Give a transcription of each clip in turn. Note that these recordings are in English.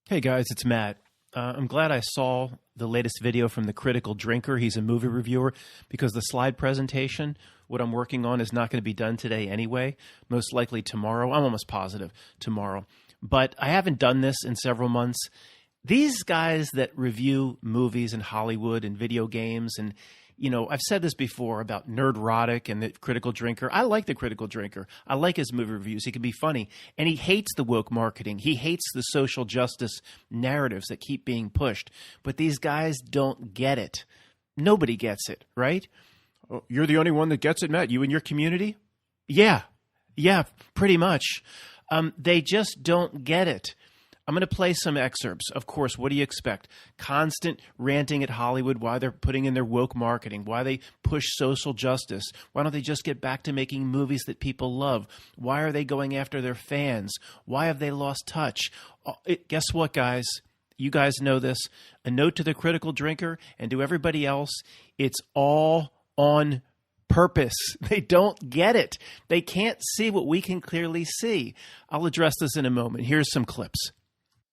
Hey guys, it's Matt. I'm glad I saw the latest video from the Critical Drinker. He's a movie reviewer because the slide presentation, what I'm working on, is not going to be done today anyway. Most likely tomorrow. I'm almost positive tomorrow. But I haven't done this in several months. These guys that review movies in Hollywood and video games and I've said this before about Nerdrotic and the Critical Drinker. I like the Critical Drinker. I like his movie reviews. He can be funny. And he hates the woke marketing. He hates the social justice narratives that keep being pushed. But these guys don't get it. Nobody gets it, right? Oh, you're the only one that gets it, Matt? You and your community? Yeah, pretty much. They just don't get it. I'm going to play some excerpts. Of course, what do you expect? Constant ranting at Hollywood, why they're putting in their woke marketing, why they push social justice. Why don't they just get back to making movies that people love? Why are they going after their fans? Why have they lost touch? Guess what, guys? You guys know this. A note to the Critical Drinker and to everybody else, it's all on purpose. They don't get it. They can't see what we can clearly see. I'll address this in a moment. Here's some clips.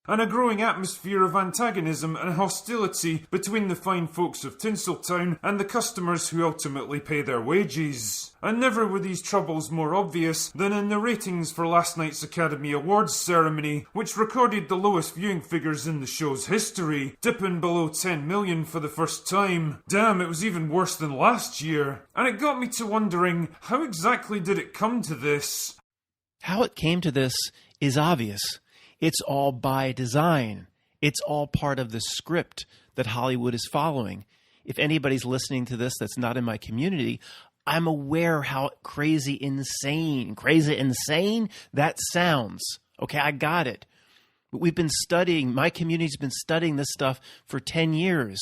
And a growing atmosphere of antagonism and hostility between the fine folks of Tinseltown and the customers who ultimately pay their wages. And never were these troubles more obvious than in the ratings for last night's Academy Awards ceremony, which recorded the lowest viewing figures in the show's history, dipping below 10 million for the first time. Damn, it was even worse than last year. And it got me to wondering, how exactly did it come to this? How it came to this is obvious. It's all by design. It's all part of the script that Hollywood is following. If anybody's listening to this that's not in my community, I'm aware how crazy insane that sounds. Okay, I got it. But we've been studying, my community's been studying this stuff for 10 years.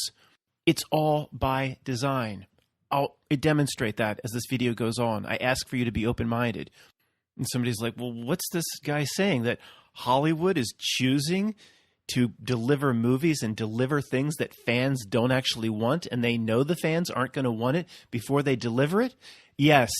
It's all by design. I'll demonstrate that as this video goes on. I ask for you to be open-minded. And somebody's like, well, what's this guy saying? That Hollywood is choosing to deliver movies and deliver things that fans don't actually want, and they know the fans aren't going to want it before they deliver it? Yes,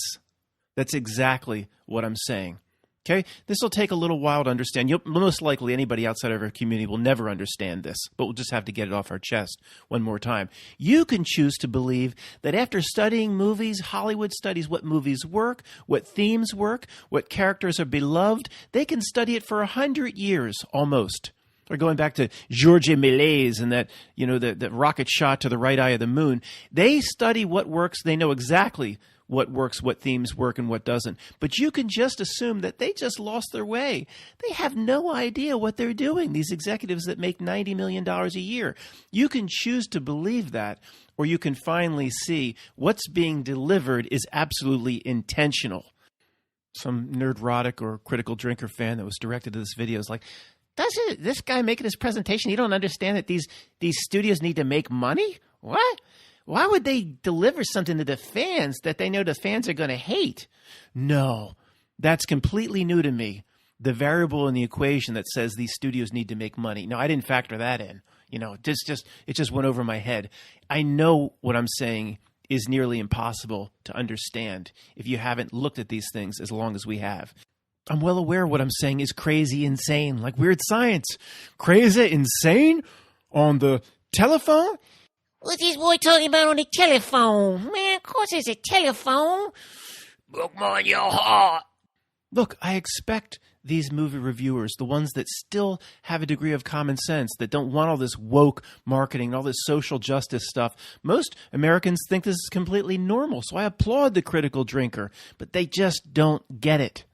that's exactly what I'm saying. Okay, this will take a little while to understand. Most likely anybody outside of our community will never understand this, but we'll just have to get it off our chest one more time. You can choose to believe that after studying movies, Hollywood studies what movies work, what themes work, what characters are beloved. They can study it for 100 years almost. Or going back to Georges Méliès and that, the rocket shot to the right eye of the moon. They study what works. They know exactly what works, what themes work, and what doesn't. But you can just assume that they just lost their way. They have no idea what they're doing, these executives that make $90 million a year. You can choose to believe that, or you can finally see what's being delivered is absolutely intentional. Some Nerdrotic or Critical Drinker fan that was directed to this video is like, doesn't this guy making this presentation, you don't understand that these studios need to make money? What? Why would they deliver something to the fans that they know the fans are going to hate? No, that's completely new to me. The variable in the equation that says these studios need to make money. No, I didn't factor that in. It just went over my head. I know what I'm saying is nearly impossible to understand if you haven't looked at these things as long as we have. I'm well aware what I'm saying is crazy insane, like Weird Science. Crazy insane? On the telephone? What's this boy talking about on the telephone? Man, of course it's a telephone. Broke my your heart. Look, I expect these movie reviewers, the ones that still have a degree of common sense, that don't want all this woke marketing, all this social justice stuff. Most Americans think this is completely normal, so I applaud the Critical Drinker, but they just don't get it.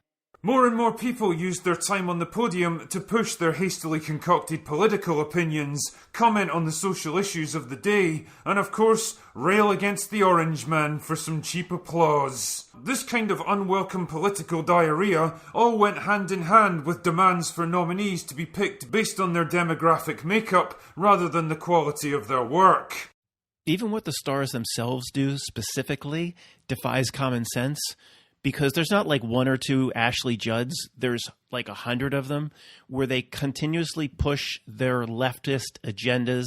More and more people use their time on the podium to push their hastily concocted political opinions, comment on the social issues of the day, and of course, rail against the Orange Man for some cheap applause. This kind of unwelcome political diarrhea all went hand in hand with demands for nominees to be picked based on their demographic makeup rather than the quality of their work. Even what the stars themselves do specifically defies common sense. Because there's not like one or two Ashley Judds. There's like 100 of them where they continuously push their leftist agendas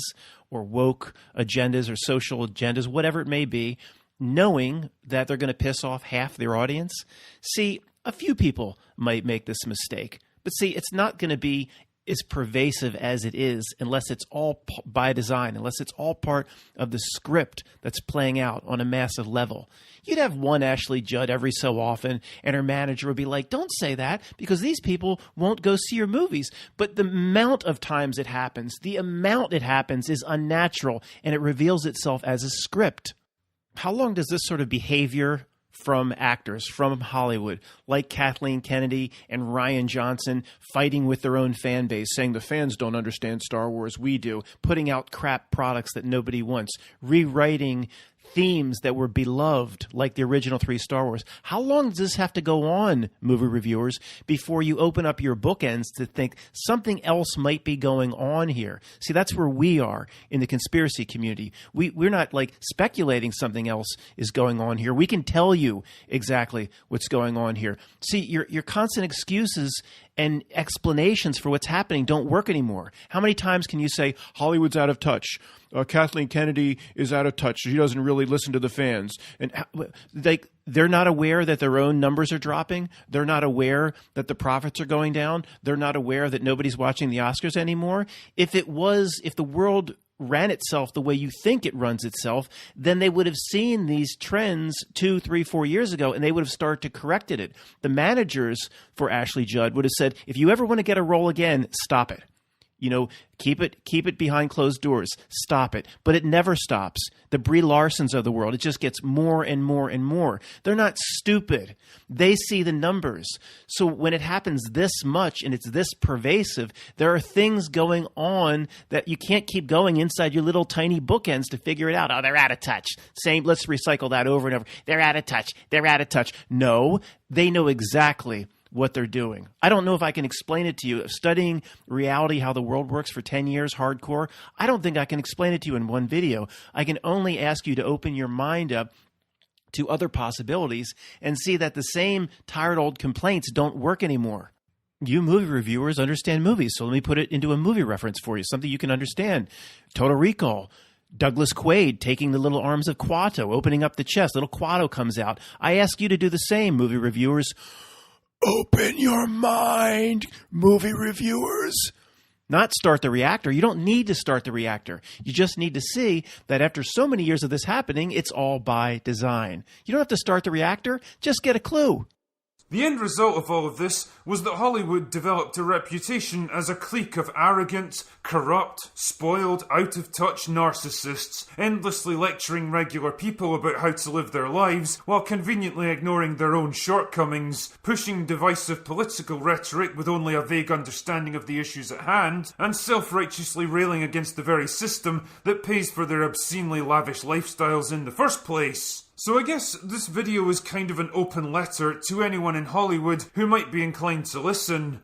or woke agendas or social agendas, whatever it may be, knowing that they're going to piss off half their audience. See, a few people might make this mistake. But see, it's not going to be as pervasive as it is unless it's all by design, unless it's all part of the script that's playing out on a massive level. You'd have one Ashley Judd every so often, and her manager would be like, don't say that because these people won't go see your movies. But the amount of times it happens is unnatural, and it reveals itself as a script. How long does this sort of behavior from actors, from Hollywood, like Kathleen Kennedy and Rian Johnson, fighting with their own fan base, saying the fans don't understand Star Wars, we do, putting out crap products that nobody wants, rewriting themes that were beloved, like the original 3 Star Wars. How long does this have to go on, movie reviewers, before you open up your bookends to think something else might be going on here? See, that's where we are in the conspiracy community. We're not like speculating something else is going on here. We can tell you exactly what's going on here. See, your constant excuses and explanations for what's happening don't work anymore. How many times can you say, Hollywood's out of touch? Kathleen Kennedy is out of touch. She doesn't really listen to the fans. And they're not aware that their own numbers are dropping. They're not aware that the profits are going down. They're not aware that nobody's watching the Oscars anymore. If the world ran itself the way you think it runs itself, then they would have seen these trends 2, 3, 4 years ago, and they would have started to corrected it. The managers for Ashley Judd would have said, if you ever want to get a role again, stop it. Keep it behind closed doors. Stop it. But it never stops. The Brie Larsons of the world, it just gets more and more and more. They're not stupid. They see the numbers. So when it happens this much and it's this pervasive, there are things going on that you can't keep going inside your little tiny bookends to figure it out. Oh, they're out of touch. Let's recycle that over and over. They're out of touch. They're out of touch. No, they know exactly what they're doing. I don't know if I can explain it to you. Studying reality, how the world works for 10 years, hardcore, I don't think I can explain it to you in one video. I can only ask you to open your mind up to other possibilities and see that the same tired old complaints don't work anymore. You movie reviewers understand movies, so let me put it into a movie reference for you, something you can understand. Total Recall. Douglas Quaid taking the little arms of Quato, opening up the chest. Little Quato comes out. I ask you to do the same, movie reviewers. Open your mind, movie reviewers. Not start the reactor. You don't need to start the reactor. You just need to see that after so many years of this happening, it's all by design. You don't have to start the reactor. Just get a clue. The end result of all of this was that Hollywood developed a reputation as a clique of arrogant, corrupt, spoiled, out-of-touch narcissists, endlessly lecturing regular people about how to live their lives while conveniently ignoring their own shortcomings, pushing divisive political rhetoric with only a vague understanding of the issues at hand, and self-righteously railing against the very system that pays for their obscenely lavish lifestyles in the first place. So I guess this video is kind of an open letter to anyone in Hollywood who might be inclined to listen.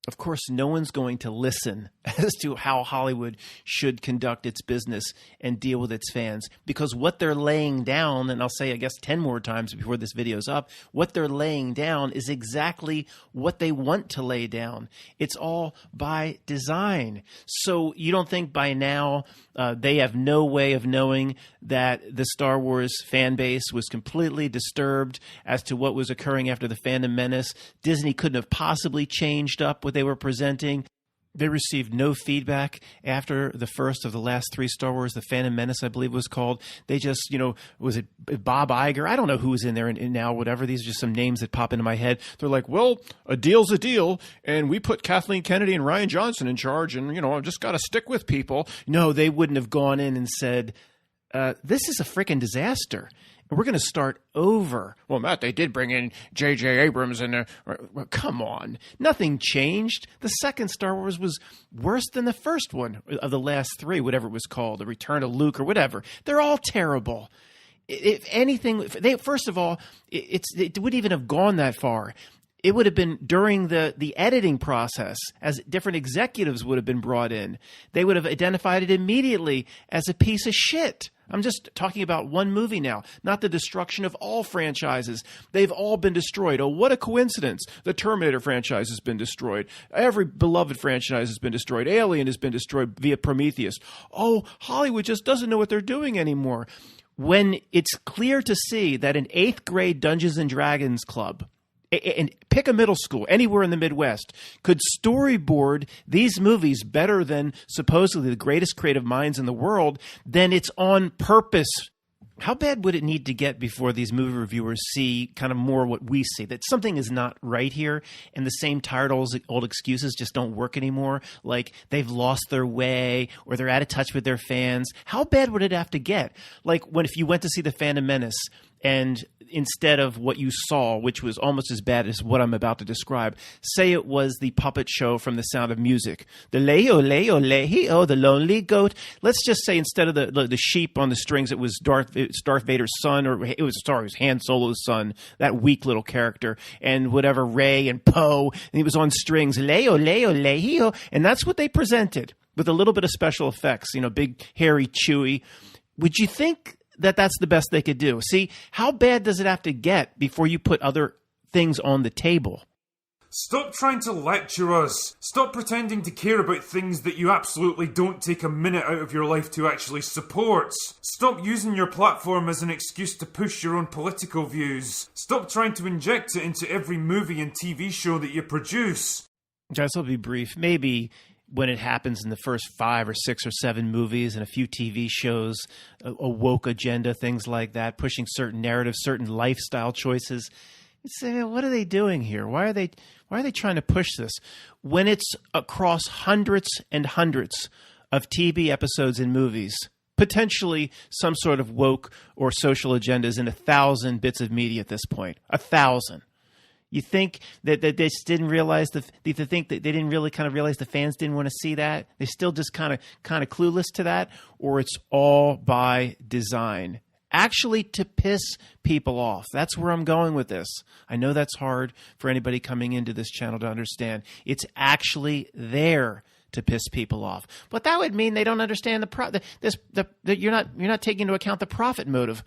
Of course, no one's going to listen as to how Hollywood should conduct its business and deal with its fans, because what they're laying down, and I'll say, I guess, 10 more times before this video's up, what they're laying down is exactly what they want to lay down. It's all by design. So you don't think by now they have no way of knowing that the Star Wars fan base was completely disturbed as to what was occurring after The Phantom Menace? Disney couldn't have possibly changed up what they were presenting. They received no feedback after the first of the last 3 Star Wars, The Phantom Menace, I believe it was called. They just, was it Bob Iger? I don't know who was in there and now, whatever. These are just some names that pop into my head. They're like, well, a deal's a deal, and we put Kathleen Kennedy and Rian Johnson in charge, and, I've just got to stick with people. No, they wouldn't have gone in and said, this is a freaking disaster. We're going to start over. Well, Matt, they did bring in J.J. Abrams and well, come on. Nothing changed. The second Star Wars was worse than the first one of the last 3, whatever it was called, The Return of Luke or whatever. They're all terrible. If anything, first of all, it wouldn't even have gone that far. It would have been during the editing process, as different executives would have been brought in. They would have identified it immediately as a piece of shit. I'm just talking about one movie now, not the destruction of all franchises. They've all been destroyed. Oh, what a coincidence. The Terminator franchise has been destroyed. Every beloved franchise has been destroyed. Alien has been destroyed via Prometheus. Oh, Hollywood just doesn't know what they're doing anymore. When it's clear to see that an 8th grade Dungeons & Dragons club and pick a middle school anywhere in the Midwest, could storyboard these movies better than supposedly the greatest creative minds in the world, then it's on purpose. How bad would it need to get before these movie reviewers see kind of more what we see, that something is not right here and the same tired old excuses just don't work anymore, like they've lost their way or they're out of touch with their fans? How bad would it have to get? Like if you went to see The Phantom Menace and instead of what you saw, which was almost as bad as what I'm about to describe, say it was the puppet show from The Sound of Music. The lay-o, the lonely goat. Let's just say instead of the sheep on the strings, it was Darth Vader's son, or it was Han Solo's son, that weak little character, and whatever, Rey and Poe, and he was on strings, lay-o, lay-o, and that's what they presented with a little bit of special effects, big, hairy, Chewie. Would you think that that's the best they could do? See, how bad does it have to get before you put other things on the table? Stop trying to lecture us. Stop pretending to care about things that you absolutely don't take a minute out of your life to actually support. Stop using your platform as an excuse to push your own political views. Stop trying to inject it into every movie and TV show that you produce. Guys, I'll be brief. Maybe when it happens in the first 5 or 6 or 7 movies and a few TV shows, a woke agenda, things like that, pushing certain narratives, certain lifestyle choices. You say, what are they doing here? Why are they trying to push this? When it's across hundreds and hundreds of TV episodes and movies, potentially some sort of woke or social agendas in 1,000 bits of media at this point, 1,000. You think that they just didn't realize they didn't really kind of realize the fans didn't want to see that? They still just kind of clueless to that? Or it's all by design? Actually to piss people off. That's where I'm going with this. I know that's hard for anybody coming into this channel to understand. It's actually there to piss people off. But that would mean they don't understand you're not taking into account the profit motive.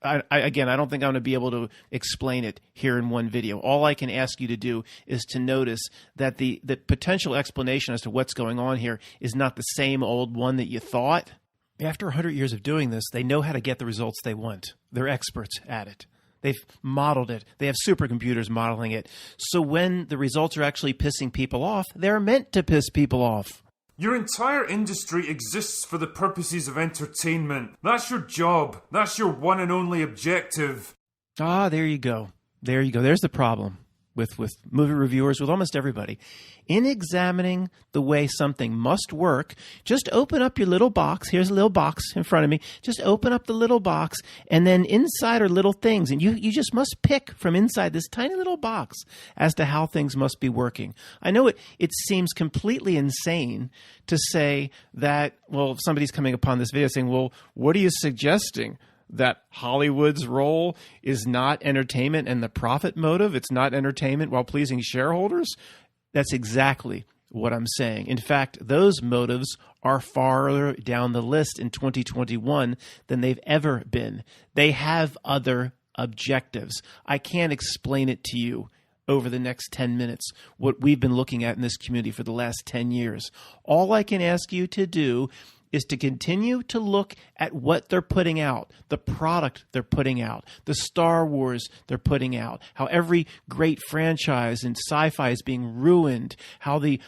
I don't think I'm going to be able to explain it here in one video. All I can ask you to do is to notice that the potential explanation as to what's going on here is not the same old one that you thought. After 100 years of doing this, they know how to get the results they want. They're experts at it. They've modeled it. They have supercomputers modeling it. So when the results are actually pissing people off, they're meant to piss people off. Your entire industry exists for the purposes of entertainment. That's your job. That's your one and only objective. Ah, there you go. There you go. There's the problem with movie reviewers, with almost everybody. In examining the way something must work, just open up your little box. Here's a little box in front of me. Just open up the little box, and then inside are little things. And you just must pick from inside this tiny little box as to how things must be working. I know it seems completely insane to say that, well, if somebody's coming upon this video saying, well, what are you suggesting? That Hollywood's role is not entertainment and the profit motive? It's not entertainment while pleasing shareholders? That's exactly what I'm saying. In fact, those motives are farther down the list in 2021 than they've ever been. They have other objectives. I can't explain it to you over the next 10 minutes, what we've been looking at in this community for the last 10 years. All I can ask you to do is to continue to look at what they're putting out, the product they're putting out, the Star Wars they're putting out, how every great franchise in sci-fi is being ruined, how the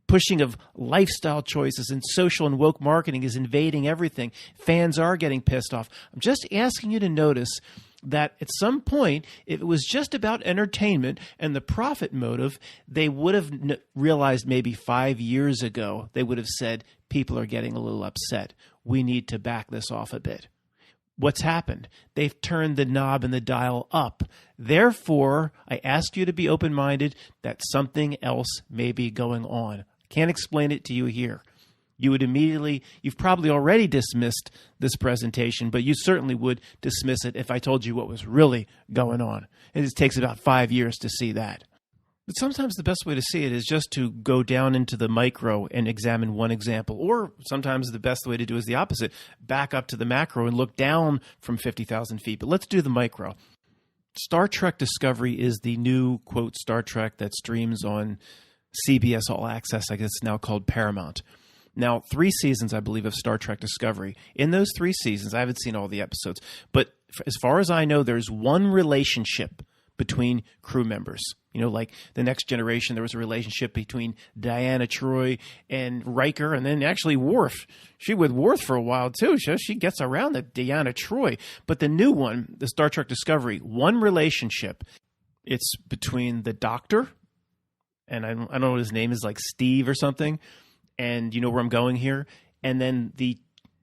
pushing of lifestyle choices and social and woke marketing is invading everything. Fans are getting pissed off. I'm just asking you to notice that at some point, if it was just about entertainment and the profit motive, they would have realized maybe 5 years ago, they would have said, people are getting a little upset. We need to back this off a bit. What's happened? They've turned the knob and the dial up. Therefore, I ask you to be open-minded that something else may be going on. I can't explain it to you here. You've probably already dismissed this presentation, but you certainly would dismiss it if I told you what was really going on. And it takes about 5 years to see that. But sometimes the best way to see it is just to go down into the micro and examine one example. Or sometimes the best way to do is the opposite. Back up to the macro and look down from 50,000 feet. But let's do the micro. Star Trek Discovery is the new, quote, Star Trek that streams on CBS All Access. I guess it's now called Paramount. Now, 3 seasons, I believe, of Star Trek Discovery. In those 3 seasons, I haven't seen all the episodes, but as far as I know, there's one relationship between crew members. You know, like The Next Generation, there was a relationship between Diana Troy and Riker, and then actually Worf. She with Worf for a while, too. She gets around the Diana Troy. But the new one, the Star Trek Discovery, one relationship. It's between the Doctor, and I don't know what his name is, like Steve or something, and you know where I'm going here, and then the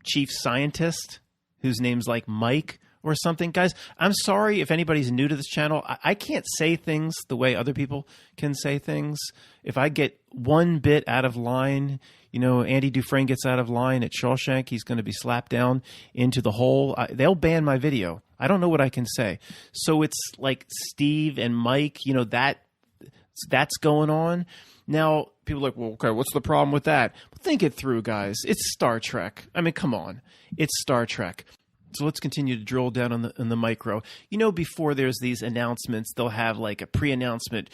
chief scientist, whose name's like Mike or something. Guys, I'm sorry if anybody's new to this channel. I can't say things the way other people can say things. If I get one bit out of line, you know, Andy Dufresne gets out of line at Shawshank, he's going to be slapped down into the hole. They'll ban my video. I don't know what I can say. So it's like Steve and Mike, you know, that's going on. Now, people are like, well, okay, what's the problem with that? Well, think it through, guys. It's Star Trek. I mean, come on. It's Star Trek. So let's continue to drill down on the micro. You know, before there's these announcements, they'll have like a pre-announcement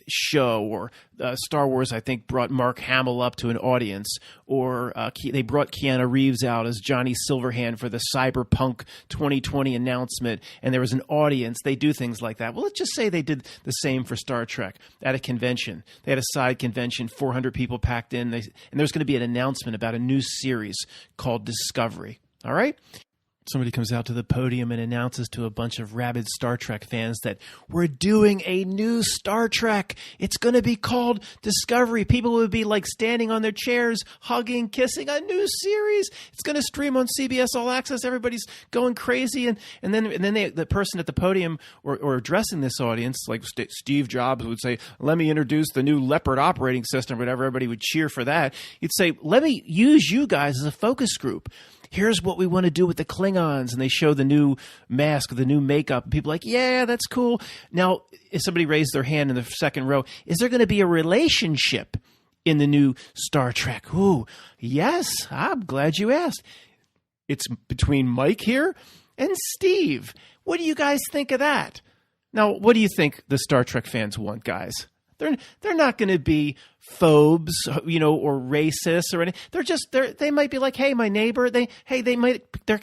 show, or Star Wars, I think, brought Mark Hamill up to an audience, or they brought Keanu Reeves out as Johnny Silverhand for the Cyberpunk 2020 announcement, and there was an audience. They do things like that. Well, let's just say they did the same for Star Trek at a convention. They had a side convention, 400 people packed in, and there's going to be an announcement about a new series called Discovery. All right? Somebody comes out to the podium and announces to a bunch of rabid Star Trek fans that we're doing a new Star Trek. It's going to be called Discovery. People would be like standing on their chairs, hugging, kissing. A new series. It's going to stream on CBS All Access. Everybody's going crazy. And then the person at the podium or addressing this audience, like Steve Jobs would say, let me introduce the new Leopard operating system, whatever. Everybody would cheer for that. He'd say, let me use you guys as a focus group. Here's what we want to do with the Klingons. And they show the new mask, the new makeup. And people are like, yeah, that's cool. Now, if somebody raised their hand in the second row, is there going to be a relationship in the new Star Trek? Ooh, yes. I'm glad you asked. It's between Mike here and Steve. What do you guys think of that? Now, what do you think the Star Trek fans want, guys? They're not going to be phobes, you know, or racists or anything. They might be like, hey, my neighbor. They're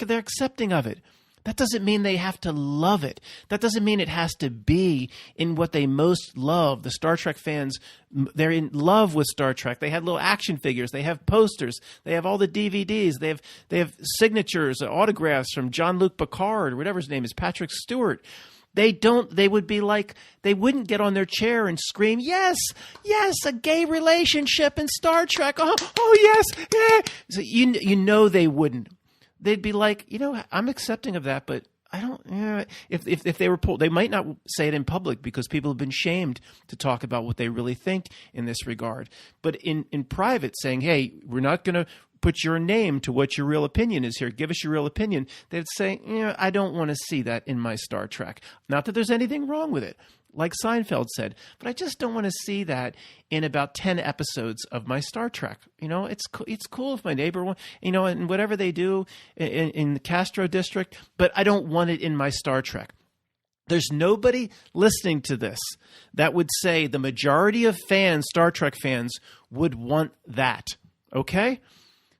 accepting of it. That doesn't mean they have to love it. That doesn't mean it has to be in what they most love. The Star Trek fans, they're in love with Star Trek. They have little action figures. They have posters. They have all the DVDs. They have signatures, autographs from Jean-Luc Picard or whatever his name is, Patrick Stewart. They wouldn't get on their chair and scream, yes, a gay relationship in Star Trek. Oh yes, yeah. So you know they wouldn't. They'd be like, you know, I'm accepting of that, but I don't. If they were pulled, they might not say it in public because people have been shamed to talk about what they really think in this regard. But in private, saying, hey, we're not going to put your name to what your real opinion is here. Give us your real opinion. They'd say, I don't want to see that in my Star Trek. Not that there's anything wrong with it, like Seinfeld said, but I just don't want to see that in about 10 episodes of my Star Trek. You know, it's cool if my neighbor, you know, and whatever they do in the Castro district, but I don't want it in my Star Trek. There's nobody listening to this that would say the majority of fans, Star Trek fans, would want that. Okay?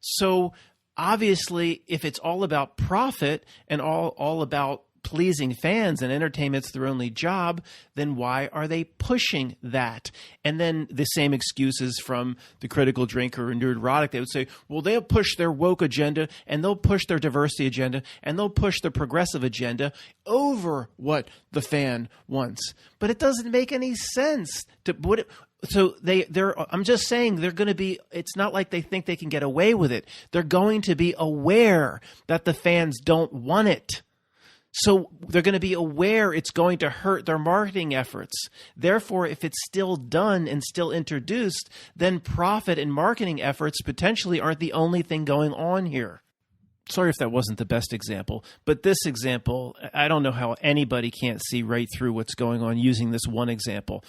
So obviously, if it's all about profit and all about pleasing fans and entertainment's their only job, then why are they pushing that? And then the same excuses from the critical drinker and neurotic. They would say, well, they'll push their woke agenda and they'll push their diversity agenda and they'll push their progressive agenda over what the fan wants. But it doesn't make any sense to put it. So I'm just saying they're going to be, it's not like they think they can get away with it. They're going to be aware that the fans don't want it. So they're going to be aware it's going to hurt their marketing efforts. Therefore, if it's still done and still introduced, then profit and marketing efforts potentially aren't the only thing going on here. Sorry if that wasn't the best example, but this example, I don't know how anybody can't see right through what's going on using this one example.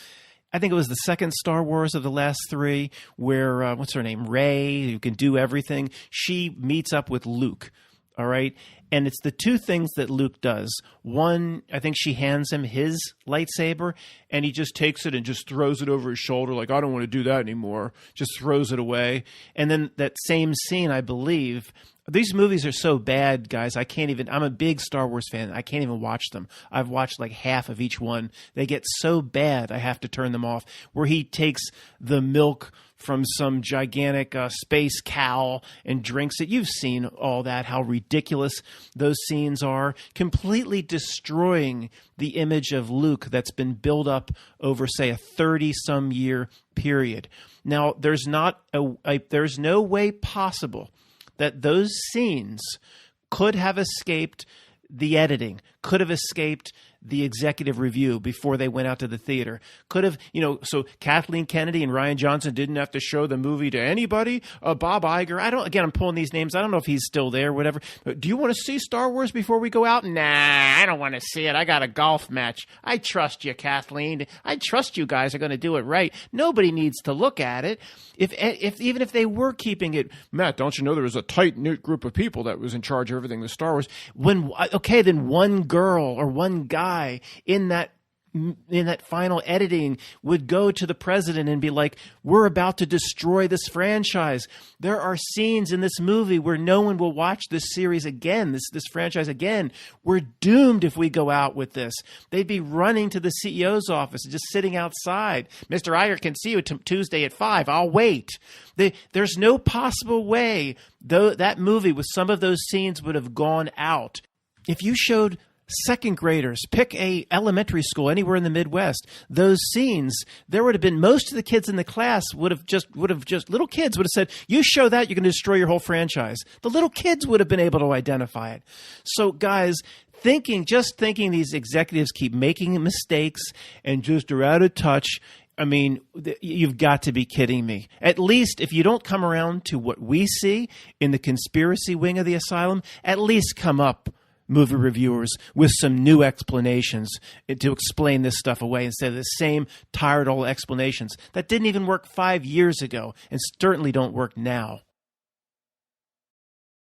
I think it was the second Star Wars of the last three where, what's her name? Rey, who can do everything. She meets up with Luke, all right? And it's the two things that Luke does. One, I think she hands him his lightsaber, and he just takes it and just throws it over his shoulder like, I don't want to do that anymore. Just throws it away. And then that same scene, I believe, These movies are so bad, guys. I'm a big Star Wars fan. I can't even watch them. I've watched like half of each one. They get so bad, I have to turn them off. Where he takes the milk from some gigantic space cow and drinks it. You've seen all that, how ridiculous those scenes are, completely destroying the image of Luke that's been built up over, say, a 30-some year period. Now, there's no way possible that those scenes could have escaped the editing, could have escaped the executive review before they went out to the theater. Could have, so Kathleen Kennedy and Rian Johnson didn't have to show the movie to anybody. Bob Iger, I'm pulling these names. I don't know if he's still there, whatever. Do you want to see Star Wars before we go out? Nah, I don't want to see it. I got a golf match. I trust you, Kathleen. I trust you guys are going to do it right. Nobody needs to look at it. Even if they were keeping it, Matt, don't you know there was a tight-knit group of people that was in charge of everything with Star Wars? Then one girl or one guy in that final editing would go to the president and be like, we're about to destroy this franchise. There are scenes in this movie where no one will watch this series again, this franchise again. We're doomed if we go out with this. They'd be running to the CEO's office and just sitting outside. Mr. Iger can see you Tuesday at 5. I'll wait. There's no possible way though that movie with some of those scenes would have gone out. If you showed second graders, pick a elementary school anywhere in the Midwest, those scenes, there would have been most of the kids in the class would have just little kids would have said, you show that, you're going to destroy your whole franchise. The little kids would have been able to identify it. So guys, just thinking these executives keep making mistakes and just are out of touch. I mean, you've got to be kidding me. At least if you don't come around to what we see in the conspiracy wing of the asylum, at least come up, movie reviewers, with some new explanations to explain this stuff away instead of the same tired old explanations that didn't even work 5 years ago and certainly don't work now.